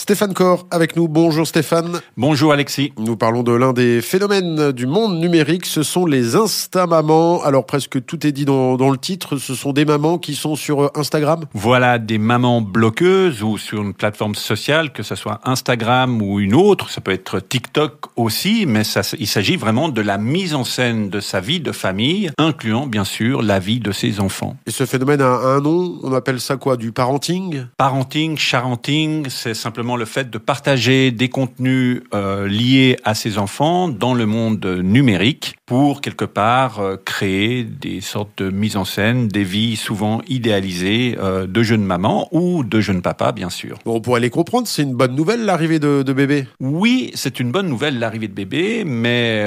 Stéphane Corr avec nous. Bonjour Stéphane. Bonjour Alexis. Nous parlons de l'un des phénomènes du monde numérique, ce sont les Insta-mamans. Alors presque tout est dit dans le titre, ce sont des mamans qui sont sur Instagram. Voilà, des mamans bloqueuses ou sur une plateforme sociale, que ce soit Instagram ou une autre, ça peut être TikTok aussi, mais il s'agit vraiment de la mise en scène de sa vie de famille, incluant bien sûr la vie de ses enfants. Et ce phénomène a un nom, on appelle ça quoi, du parenting ? Parenting, sharenting, c'est simplement le fait de partager des contenus liés à ses enfants dans le monde numérique pour quelque part créer des sortes de mise en scène, des vies souvent idéalisées de jeunes mamans ou de jeunes papas bien sûr. Bon, on pourrait les comprendre, c'est une bonne nouvelle l'arrivée de bébés. Oui, c'est une bonne nouvelle l'arrivée de bébés, mais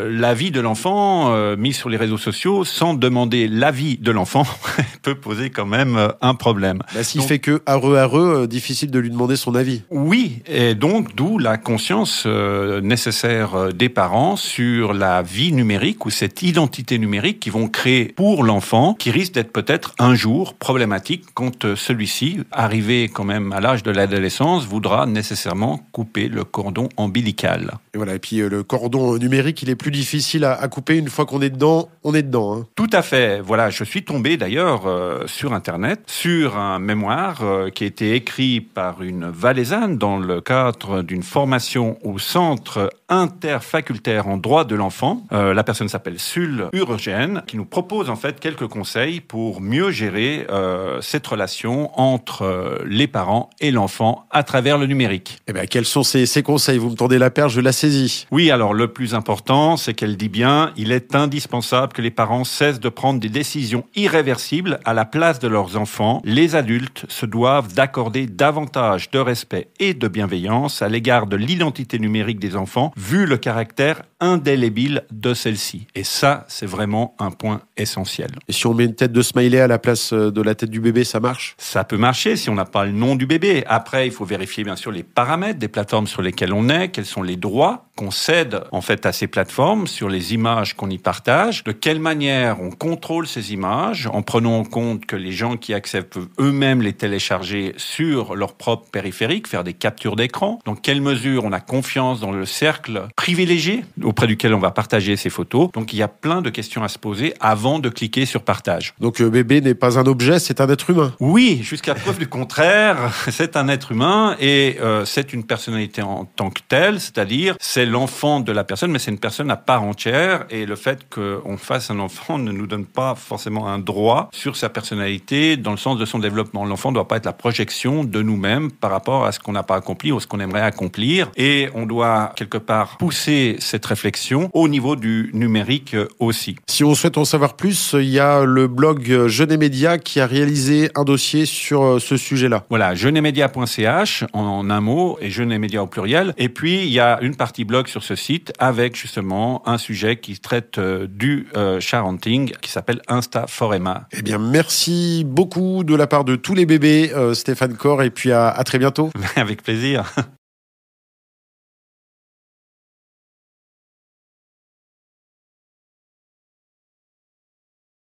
la vie de l'enfant mise sur les réseaux sociaux sans demander l'avis de l'enfant peut poser quand même un problème. S'il fait que areux, difficile de lui demander son avis. Oui, et donc d'où la conscience nécessaire des parents sur la vie numérique ou cette identité numérique qu'ils vont créer pour l'enfant, qui risque d'être peut-être un jour problématique quand celui-ci, arrivé quand même à l'âge de l'adolescence, voudra nécessairement couper le cordon ombilical. Et voilà, et puis le cordon numérique, il est plus difficile à couper une fois qu'on est dedans, on est dedans. Hein. Tout à fait. Voilà, je suis tombé d'ailleurs sur Internet, sur un mémoire qui a été écrit par une Valaisanne dans le cadre d'une formation au centre interfacultaire en droit de l'enfant. La personne s'appelle Sul Urgen, qui nous propose en fait quelques conseils pour mieux gérer cette relation entre les parents et l'enfant à travers le numérique. Eh bien, quels sont ces conseils ? Vous me tendez la perche, je la saisis. Oui, alors le plus important, c'est qu'elle dit bien, il est indispensable que les parents cessent de prendre des décisions irréversibles à la place de leurs enfants. Les adultes se doivent d'accorder davantage de respect et de bienveillance à l'égard de l'identité numérique des enfants, vu le caractère indélébile de celle-ci. Et ça, c'est vraiment un point essentiel. Et si on met une tête de smiley à la place de la tête du bébé, ça marche ? Ça peut marcher si on n'a pas le nom du bébé. Après, il faut vérifier bien sûr les paramètres des plateformes sur lesquelles on est, quels sont les droits qu'on cède en fait à ces plateformes sur les images qu'on y partage, de quelle manière on contrôle ces images en prenant en compte que les gens qui accèdent peuvent eux-mêmes les télécharger sur leur propre périphérique, faire des captures d'écran. Dans quelle mesure on a confiance dans le cercle privilégié auprès duquel on va partager ces photos. Donc il y a plein de questions à se poser avant de cliquer sur partage. Donc bébé n'est pas un objet, c'est un être humain. Oui, jusqu'à preuve du contraire, c'est un être humain et c'est une personnalité en tant que telle, c'est-à-dire c'est l'enfant de la personne, mais c'est une personne à part entière et le fait qu'on fasse un enfant ne nous donne pas forcément un droit sur sa personnalité dans le sens de son développement. L'enfant ne doit pas être la projection de nous-mêmes par rapport à ce qu'on n'a pas accompli ou ce qu'on aimerait accomplir et on doit quelque part pousser cette réflexion au niveau du numérique aussi. Si on souhaite en savoir plus, il y a le blog Jeunes et Médias qui a réalisé un dossier sur ce sujet-là. Voilà, jeunesmetdias.ch en un mot et Jeunes et Médias au pluriel. Et puis, il y a une partie blog sur ce site avec justement un sujet qui traite du sharenting qui s'appelle Insta4Emma. Eh bien, merci beaucoup de la part de tous les bébés, Stéphane Corr, et puis à très bientôt. Avec plaisir.